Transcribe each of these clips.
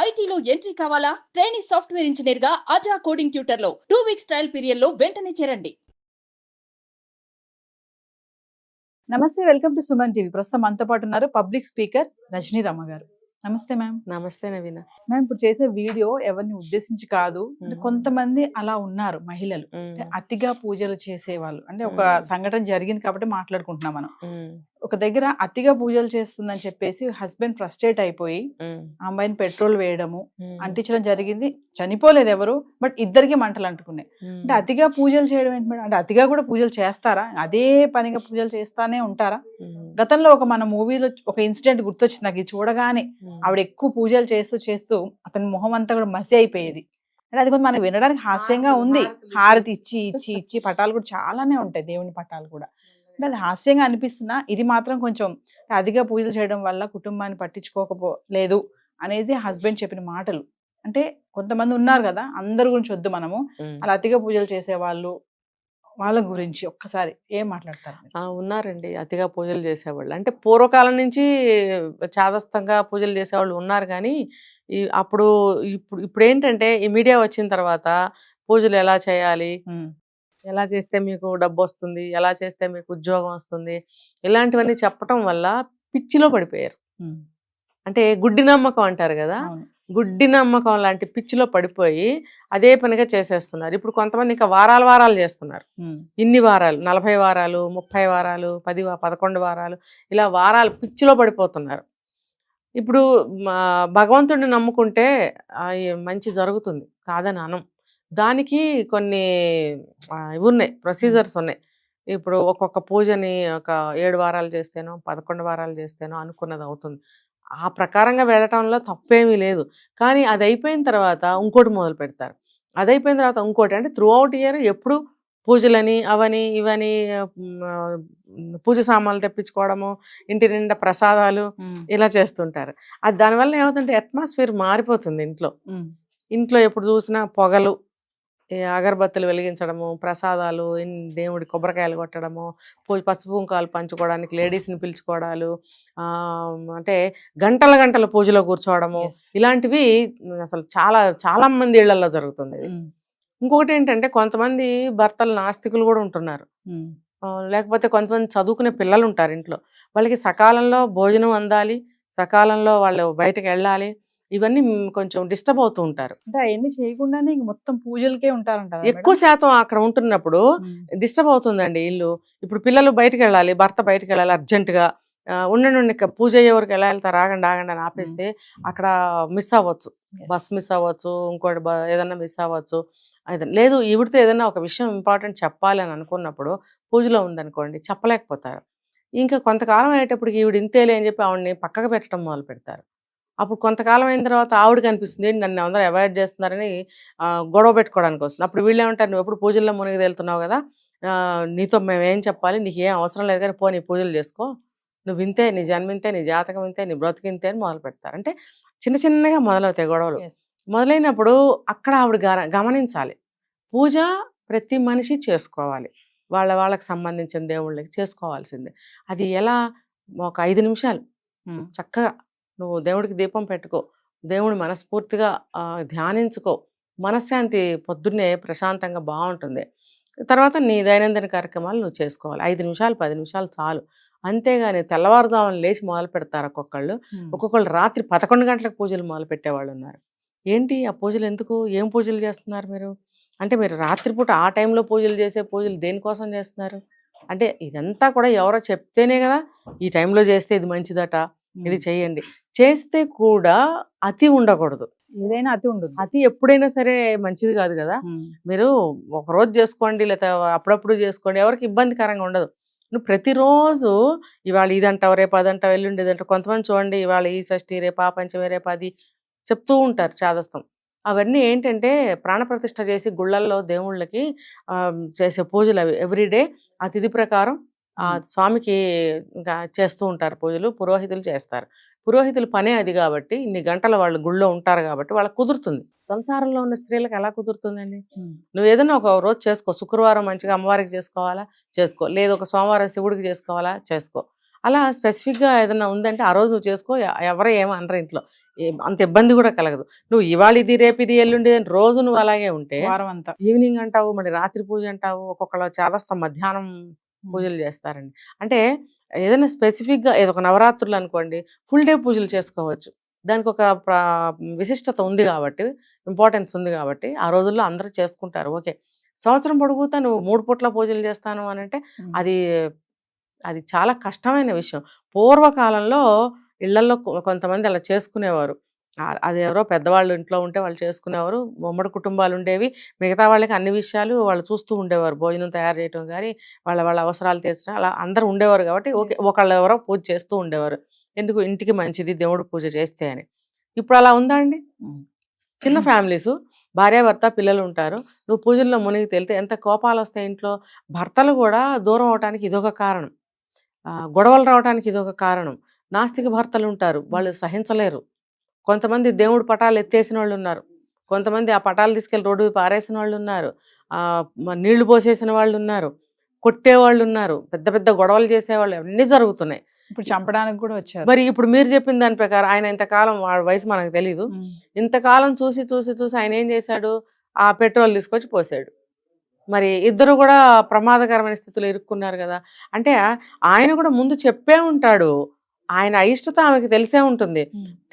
ఐటీలో ఎంట్రీ కావాలా? Trainee software engineer గా అజా కోడింగ్ ట్యూటర్ లో 2 వీక్స్ ట్రయల్ పీరియడ్ లో వెంటనే చేరండి. నమస్తే, వెల్కమ్ టు సుమన్ టీవీ. ప్రస్తుతం మనతో పాటు ఉన్నారు పబ్లిక్ స్పీకర్ రజనీ రమ గారు. నమస్తే మ్యామ్. నమస్తే నవీన. మ్యామ్, ఇప్పుడు చేసే వీడియో ఎవరిని ఉద్దేశించి కాదు. అంటే కొంతమంది అలా ఉన్నారు మహిళలు, అంటే అతిగా పూజలు చేసేవాళ్ళు. అంటే ఒక సంఘటన జరిగింది కాబట్టి మాట్లాడుకుంటున్నాం మనం. ఒక దగ్గర అతిగా పూజలు చేస్తుందని చెప్పేసి హస్బెండ్ ఫ్రస్ట్రేట్ అయిపోయి ఆ అమ్మాయిని పెట్రోల్ వేయడము, అంటించడం జరిగింది. చనిపోలేదు ఎవరు, బట్ ఇద్దరికి మంటలు అంటుకున్నాయి. అంటే అతిగా పూజలు చేయడం ఏంటి మేడం? అంటే అతిగా కూడా పూజలు చేస్తారా? అదే పనిగా పూజలు చేస్తానే ఉంటారా? గతంలో ఒక మన మూవీలో ఒక ఇన్సిడెంట్ గుర్తొచ్చింది నాకు. ఇది చూడగానే ఆవిడ ఎక్కువ పూజలు చేస్తూ చేస్తూ అతని మొహం అంతా కూడా మసి అయిపోయేది. అంటే అది కొంచెం మనకి వినడానికి హాస్యంగా ఉంది. హారతి ఇచ్చి ఇచ్చి ఇచ్చి పటాలు కూడా చాలానే ఉంటాయి, దేవుని పటాలు కూడా. అంటే అది హాస్యంగా అనిపిస్తున్నా, ఇది మాత్రం కొంచెం అతిగా పూజలు చేయడం వల్ల కుటుంబాన్ని పట్టించుకోకపోలేదు అనేది హస్బెండ్ చెప్పిన మాటలు. అంటే కొంతమంది ఉన్నారు కదా, అందరి గురించి వద్దు మనము, అలా అతిగా పూజలు చేసేవాళ్ళు, వాళ్ళ గురించి ఒక్కసారి ఏం మాట్లాడతారు? ఉన్నారండి అతిగా పూజలు చేసేవాళ్ళు. అంటే పూర్వకాలం నుంచి చాదస్తంగా పూజలు చేసేవాళ్ళు ఉన్నారు. కానీ ఇప్పుడు ఏంటంటే ఈ మీడియా వచ్చిన తర్వాత పూజలు ఎలా చేయాలి, ఎలా చేస్తే మీకు డబ్బు వస్తుంది, ఎలా చేస్తే మీకు ఉద్యోగం వస్తుంది, ఇలాంటివన్నీ చెప్పటం వల్ల పిచ్చిలో పడిపోయారు. అంటే గుడ్డి నమ్మకం అంటారు కదా, గుడ్డి నమ్మకం లాంటి పిచ్చిలో పడిపోయి అదే పనిగా చేసేస్తున్నారు. ఇప్పుడు కొంతమంది ఇంకా వారాలు చేస్తున్నారు. ఇన్ని వారాలు, 40 వారాలు, 30 వారాలు, 11 వారాలు, ఇలా వారాలు పిచ్చిలో పడిపోతున్నారు. ఇప్పుడు భగవంతుడిని నమ్ముకుంటే మంచి జరుగుతుంది, కాదని అనం. దానికి కొన్ని ఇవి ఉన్నాయి, ప్రొసీజర్స్ ఉన్నాయి. ఇప్పుడు ఒక్కొక్క పూజని ఒక 7 వారాలు చేస్తేనో 11 వారాలు చేస్తేనో అనుకున్నది అవుతుంది. ఆ ప్రకారంగా వెళ్ళటంలో తప్పేమీ లేదు. కానీ అది అయిపోయిన తర్వాత ఇంకోటి మొదలు పెడతారు. అది అయిపోయిన తర్వాత ఇంకోటి, అంటే త్రూ అవుట్ ఇయర్ ఎప్పుడు పూజలని అవని ఇవని, పూజ సామాన్లు తెప్పించుకోవడము, ఇంటి నిండా ప్రసాదాలు, ఇలా చేస్తుంటారు. అది దానివల్ల ఏమవుతుంటే అట్మాస్ఫియర్ మారిపోతుంది ఇంట్లో. ఇంట్లో ఎప్పుడు చూసినా పొగలు, అగరబత్తులు వెలిగించడము, ప్రసాదాలు, దేవుడి కొబ్బరికాయలు కొట్టడము, పసుపు కుంకాలు పంచుకోవడానికి లేడీస్ని పిలుచుకోవడాలు, అంటే గంటల పూజలో కూర్చోవడము, ఇలాంటివి అసలు చాలా మంది ఇళ్లలో జరుగుతుంది. ఇంకొకటి ఏంటంటే కొంతమంది భర్తలు నాస్తికులు కూడా ఉంటున్నారు. లేకపోతే కొంతమంది చదువుకునే పిల్లలు ఉంటారు ఇంట్లో. వాళ్ళకి సకాలంలో భోజనం అందాలి, సకాలంలో వాళ్ళు బయటకు వెళ్ళాలి, ఇవన్నీ కొంచెం డిస్టర్బ్ అవుతూ ఉంటారు. అంటే అవన్నీ చేయకుండానే మొత్తం పూజలకే ఉంటారంటారు. ఎక్కువ శాతం అక్కడ ఉంటున్నప్పుడు డిస్టర్బ్ అవుతుందండి ఇల్లు. ఇప్పుడు పిల్లలు బయటకు వెళ్ళాలి, భర్త బయటకు వెళ్ళాలి అర్జెంటుగా, ఉండండి పూజ అయ్యే వరకు ఎలా వెళ్తారు, ఆగండి అని ఆపేస్తే అక్కడ మిస్ అవ్వచ్చు, బస్ మిస్ అవ్వచ్చు, ఇంకోటి ఏదన్నా మిస్ అవ్వచ్చు. లేదు ఈవిడితో ఏదైనా ఒక విషయం ఇంపార్టెంట్ చెప్పాలి అని అనుకున్నప్పుడు పూజలో ఉందనుకోండి, చెప్పలేకపోతారు. ఇంకా కొంతకాలం అయ్యేటప్పటికి ఈవిడ ఇంతేలే అని చెప్పి ఆవిడని పక్కకు పెట్టడం మొదలు పెడతారు. అప్పుడు కొంతకాలం అయిన తర్వాత ఆవిడకి అనిపిస్తుంది, ఏంటి నన్ను అందరూ అవాయిడ్ చేస్తున్నారని గొడవ పెట్టుకోవడానికి వస్తుంది. అప్పుడు వీళ్ళు ఏమంటారు, నువ్వు ఎప్పుడు పూజల్లో మునిగి వెళ్తున్నావు కదా, నీతో మేమేం చెప్పాలి, నీకు ఏం అవసరం లేదు కానీ నీ పూజలు చేసుకో, నువ్వు ఇంతే, నీ జన్మింతే, నీ జాతకం ఇంతే, నీ బ్రతుకింతే అని మొదలు పెడతారు. అంటే చిన్నగా మొదలవుతాయి గొడవలు. మొదలైనప్పుడు అక్కడ ఆవిడ గమనించాలి, పూజ ప్రతి మనిషి చేసుకోవాలి, వాళ్ళకి సంబంధించిన దేవుళ్ళకి చేసుకోవాల్సిందే. అది ఎలా, ఒక 5 నిమిషాలు చక్కగా నువ్వు దేవుడికి దీపం పెట్టుకో, దేవుని మనస్ఫూర్తిగా ధ్యానించుకో, మనశ్శాంతి పొద్దున్నే ప్రశాంతంగా బాగుంటుంది. తర్వాత నీ దైనందిన కార్యక్రమాలు నువ్వు చేసుకోవాలి. 5 నిమిషాలు 10 నిమిషాలు చాలు. అంతేగాని తెల్లవారుజామున లేచి మొదలు పెడతారు ఒక్కొక్కళ్ళు రాత్రి 11 గంటలకు పూజలు మొదలు పెట్టేవాళ్ళు ఉన్నారు. ఏంటి ఆ పూజలు ఎందుకు, ఏం పూజలు చేస్తున్నారు మీరు అంటే, మీరు రాత్రిపూట ఆ టైంలో పూజలు చేసే పూజలు దేనికోసం చేస్తున్నారు అంటే, ఇదంతా కూడా ఎవరో చెప్తేనే కదా, ఈ టైంలో చేస్తే ఇది మంచిదట, ఇది చేయండి. చేస్తే కూడా అతి ఉండకూడదు, ఏదైనా అతి ఉండదు. అతి ఎప్పుడైనా సరే మంచిది కాదు కదా. మీరు ఒకరోజు చేసుకోండి, లేకపోతే అప్పుడప్పుడు చేసుకోండి, ఎవరికి ఇబ్బందికరంగా ఉండదు. నువ్వు ప్రతిరోజు ఇవాళ ఇదంటావు, రేపు అదంటావు, ఎల్లుండి ఇదంటావు. కొంతమంది చూడండి, ఇవాళ ఈ షష్ఠి, రేపు ఆ పంచమి, రేపు అది చెప్తూ ఉంటారు చాదస్తం. అవన్నీ ఏంటంటే ప్రాణప్రతిష్ఠ చేసి గుళ్ళల్లో దేవుళ్ళకి చేసే పూజలు అవి. ఎవ్రీడే ఆ తిథి ప్రకారం ఆ స్వామికి ఇంకా చేస్తూ ఉంటారు పూజలు, పురోహితులు చేస్తారు. పురోహితుల పనే అది కాబట్టి, ఇన్ని గంటలు వాళ్ళు గుళ్ళో ఉంటారు కాబట్టి వాళ్ళకి కుదురుతుంది. సంసారంలో ఉన్న స్త్రీలకు ఎలా కుదురుతుందండి? నువ్వు ఏదైనా ఒక రోజు చేసుకో, శుక్రవారం మంచిగా అమ్మవారికి చేసుకోవాలా చేసుకో, లేదు ఒక సోమవారం శివుడికి చేసుకోవాలా చేసుకో. అలా స్పెసిఫిక్గా ఏదైనా ఉందంటే ఆ రోజు నువ్వు చేసుకో, ఎవరు ఏమనరు ఇంట్లో, అంత ఇబ్బంది కూడా కలగదు. నువ్వు ఇవాళ ఇది రేపు ఇది ఎల్లుండి అని రోజు నువ్వు అలాగే ఉంటే వారం అంతా ఈవినింగ్ అంటావు, మరి రాత్రి పూజ అంటావు, ఒక్కొక్కరు చేదస్తం మధ్యాహ్నం పూజలు చేస్తారండి. అంటే ఏదైనా స్పెసిఫిక్గా ఏదో ఒక నవరాత్రులు అనుకోండి, ఫుల్ డే పూజలు చేసుకోవచ్చు. దానికి ఒక విశిష్టత ఉంది కాబట్టి, ఇంపార్టెన్స్ ఉంది కాబట్టి ఆ రోజుల్లో అందరూ చేసుకుంటారు. ఓకే, సంవత్సరం పొడుగుతా నువ్వు 3 పూట్ల పూజలు చేస్తాను అని అంటే అది అది చాలా కష్టమైన విషయం. పూర్వకాలంలో ఇళ్లలో కొంతమంది అలా చేసుకునేవారు. అది ఎవరో పెద్దవాళ్ళు ఇంట్లో ఉంటే వాళ్ళు చేసుకునేవారు. ఉమ్మడి కుటుంబాలు ఉండేవి. మిగతా వాళ్ళకి అన్ని విషయాలు వాళ్ళు చూస్తూ ఉండేవారు. భోజనం తయారు చేయటం కానీ, వాళ్ళ వాళ్ళ అవసరాలు తీర్చడం, అలా అందరూ ఉండేవారు కాబట్టి ఓకే, ఒకళ్ళు ఎవరో పూజ చేస్తూ ఉండేవారు. ఎందుకు, ఇంటికి మంచిది దేవుడు పూజ చేస్తే అని. ఇప్పుడు అలా ఉందా అండి? చిన్న ఫ్యామిలీసు, భార్యాభర్త పిల్లలు ఉంటారు. నువ్వు పూజల్లో మునిగి తేలితే ఎంత కోపాలు వస్తాయి ఇంట్లో. భర్తలు కూడా దూరం అవడానికి ఇదొక కారణం, గొడవలు రావడానికి ఇదొక కారణం. నాస్తిక భర్తలు ఉంటారు, వాళ్ళు సహించలేరు. కొంతమంది దేవుడు పటాలు ఎత్తేసిన వాళ్ళు ఉన్నారు, కొంతమంది ఆ పటాలు తీసుకెళ్ళి రోడ్డు పారేసిన వాళ్ళు ఉన్నారు, నీళ్లు పోసేసిన వాళ్ళు ఉన్నారు, కొట్టేవాళ్ళు ఉన్నారు, పెద్ద పెద్ద గొడవలు చేసేవాళ్ళు, అన్నీ జరుగుతున్నాయి. ఇప్పుడు చంపడానికి కూడా వచ్చారు. మరి ఇప్పుడు మీరు చెప్పిన దాని ప్రకారం ఆయన ఇంతకాలం, వాడి వయసు మనకు తెలీదు, ఇంతకాలం చూసి చూసి చూసి ఆయన ఏం చేశాడు, ఆ పెట్రోల్ తీసుకొచ్చి పోసాడు. మరి ఇద్దరు కూడా ప్రమాదకరమైన స్థితిలో ఇరుక్కున్నారు కదా. అంటే ఆయన కూడా ముందు చెప్పే ఉంటాడు, ఆయన అయిష్టత ఆమెకి తెలిసే ఉంటుంది.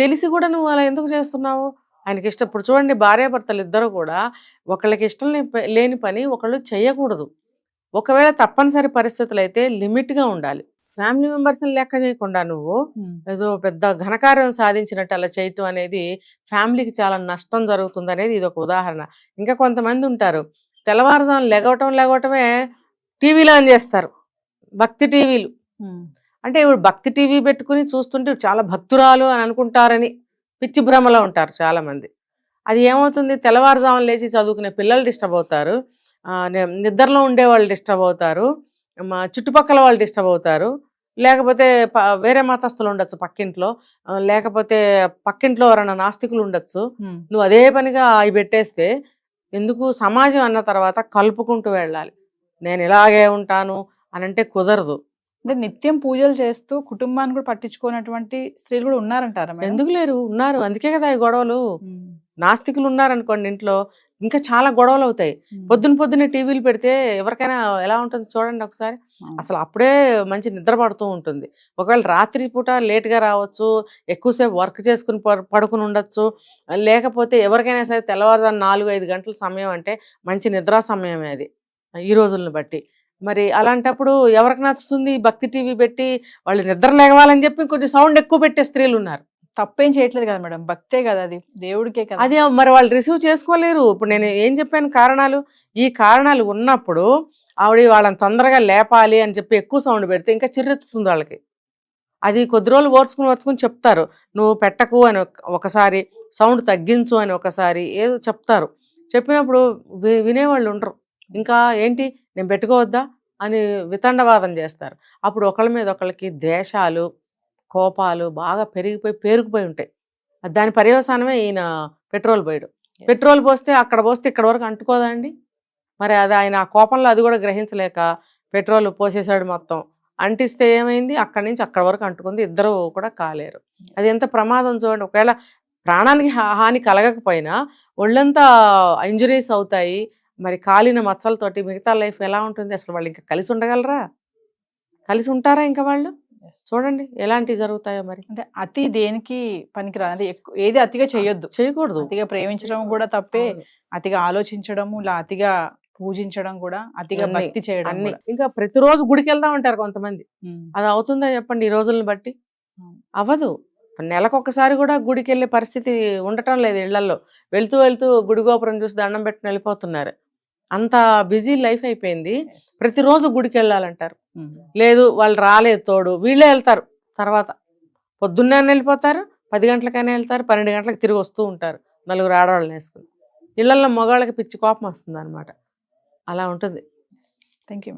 తెలిసి కూడా నువ్వు అలా ఎందుకు చేస్తున్నావు? ఆయనకి ఇష్టం. ఇప్పుడు చూడండి, భార్యాభర్తలు ఇద్దరు కూడా ఒకళ్ళకి ఇష్టం లేని పని ఒకళ్ళు చేయకూడదు. ఒకవేళ తప్పనిసరి పరిస్థితులు అయితే లిమిట్గా ఉండాలి. ఫ్యామిలీ మెంబర్స్ని లెక్క చేయకుండా నువ్వు ఏదో పెద్ద ఘనకార్యం సాధించినట్టు అలా చేయటం అనేది ఫ్యామిలీకి చాలా నష్టం జరుగుతుంది అనేది ఇది ఒక ఉదాహరణ. ఇంకా కొంతమంది ఉంటారు, తెల్లవారుజాము లెగవటమే టీవీలో ఆన్ చేస్తారు, భక్తి టీవీలు. అంటే ఇప్పుడు భక్తి టీవీ పెట్టుకుని చూస్తుంటే చాలా భక్తురాలు అని అనుకుంటారని పిచ్చి భ్రమలో ఉంటారు చాలామంది. అది ఏమవుతుంది, తెల్లవారుజామున లేచి చదువుకునే పిల్లలు డిస్టర్బ్ అవుతారు, నిద్రలో ఉండేవాళ్ళు డిస్టర్బ్ అవుతారు, చుట్టుపక్కల వాళ్ళు డిస్టర్బ్ అవుతారు, లేకపోతే వేరే మతస్థులు ఉండొచ్చు పక్కింట్లో, లేకపోతే పక్కింట్లో ఎవరైనా నాస్తికులు ఉండొచ్చు. నువ్వు అదే పనిగా అవి పెట్టేస్తే ఎందుకు? సమాజం అన్న తర్వాత కలుపుకుంటూ వెళ్ళాలి. నేను ఇలాగే ఉంటాను అని అంటే కుదరదు. అంటే నిత్యం పూజలు చేస్తూ కుటుంబాన్ని కూడా పట్టించుకున్నటువంటి స్త్రీలు కూడా ఉన్నారంటారా? ఎందుకు లేరు? ఉన్నారు. అందుకే కదా ఈ గొడవలు. నాస్తికులు ఉన్నారనుకోండి ఇంట్లో, ఇంకా చాలా గొడవలు అవుతాయి. పొద్దున్నే టీవీలు పెడితే ఎవరికైనా ఎలా ఉంటుంది చూడండి ఒకసారి. అసలు అప్పుడే మంచి నిద్ర పడుతూ ఉంటుంది. ఒకవేళ రాత్రి పూట లేట్గా రావచ్చు, ఎక్కువసేపు వర్క్ చేసుకుని పడుకుని ఉండొచ్చు, లేకపోతే ఎవరికైనా సరే తెల్లవారుజాము 4-5 గంటల సమయం అంటే మంచి నిద్రా సమయమే అది ఈ రోజులను బట్టి. మరి అలాంటప్పుడు ఎవరికి నచ్చుతుంది? భక్తి టీవీ పెట్టి వాళ్ళు నిద్ర లేవాలని చెప్పి కొంచెం సౌండ్ ఎక్కువ పెట్టే స్త్రీలు ఉన్నారు. తప్పేం చేయట్లేదు కదా మేడం, భక్తే కదా, అది దేవుడికే కదా. అది మరి వాళ్ళు రిసీవ్ చేసుకోలేరు. ఇప్పుడు నేను ఏం చెప్పాను కారణాలు, ఈ కారణాలు ఉన్నప్పుడు వాళ్ళని తొందరగా లేపాలి అని చెప్పి ఎక్కువ సౌండ్ పెడితే ఇంకా చిర్రెత్తుతుంది వాళ్ళకి. అది కొద్ది రోజులు ఓర్చుకుని చెప్తారు, నువ్వు పెట్టకు అని ఒకసారి, సౌండ్ తగ్గించు అని ఒకసారి ఏదో చెప్తారు. చెప్పినప్పుడు వినేవాళ్ళు ఉండరు. ఇంకా ఏంటి నేను పెట్టుకోవద్దా అని వితండవాదం చేస్తారు. అప్పుడు ఒకళ్ళ మీద ఒకళ్ళకి ద్వేషాలు, కోపాలు బాగా పేరుకుపోయి ఉంటాయి. దాని పర్యవసానమే ఈయన పెట్రోల్ పోయడం. పెట్రోల్ పోస్తే ఇక్కడ వరకు అంటుకోదా అండి? మరి అది ఆయన ఆ కోపంలో అది కూడా గ్రహించలేక పెట్రోల్ పోసేసాడు మొత్తం. అంటిస్తే ఏమైంది, అక్కడి నుంచి అక్కడి వరకు అంటుకుంది, ఇద్దరు కూడా కాలేరు. అది ఎంత ప్రమాదం చూడండి. ఒకవేళ ప్రాణానికి హాని కలగకపోయినా ఒళ్ళంతా ఇంజురీస్ అవుతాయి. మరి కాలిన మచ్చలతోటి మిగతా లైఫ్ ఎలా ఉంటుంది? అసలు వాళ్ళు ఇంకా కలిసి ఉండగలరా? కలిసి ఉంటారా ఇంకా వాళ్ళు? చూడండి ఎలాంటివి జరుగుతాయో. మరి అంటే అతి దేనికి పనికిరాదు. అంటే ఏది అతిగా చేయకూడదు. అతిగా ప్రేమించడం కూడా తప్పే, అతిగా ఆలోచించడము, ఇలా అతిగా పూజించడం కూడా, అతిగా భక్తి చేయడం అన్ని. ఇంకా ప్రతిరోజు గుడికి వెళ్దాం అంటారు కొంతమంది. అది అవుతుందా చెప్పండి? ఈ రోజులను బట్టి అవ్వదు. నెలకొకసారి కూడా గుడికి వెళ్ళే పరిస్థితి ఉండటం లేదు ఇళ్లలో. వెళ్తూ గుడి గోపురం చూసి దండం పెట్టుకుని వెళ్ళిపోతున్నారు. అంత బిజీ లైఫ్ అయిపోయింది. ప్రతిరోజు గుడికి వెళ్ళాలంటారు. లేదు వాళ్ళు రాలేదు తోడు, వీళ్ళే వెళ్తారు. తర్వాత పొద్దున్నే వెళ్ళిపోతారు, 10 గంటలకైనా వెళ్తారు, 12 గంటలకు తిరిగి వస్తూ ఉంటారు 4 ఆడవాళ్ళని వేసుకుని. ఇళ్లలో మగవాళ్ళకి పిచ్చి కోపం వస్తుంది అనమాట. అలా ఉంటుంది. Thank you.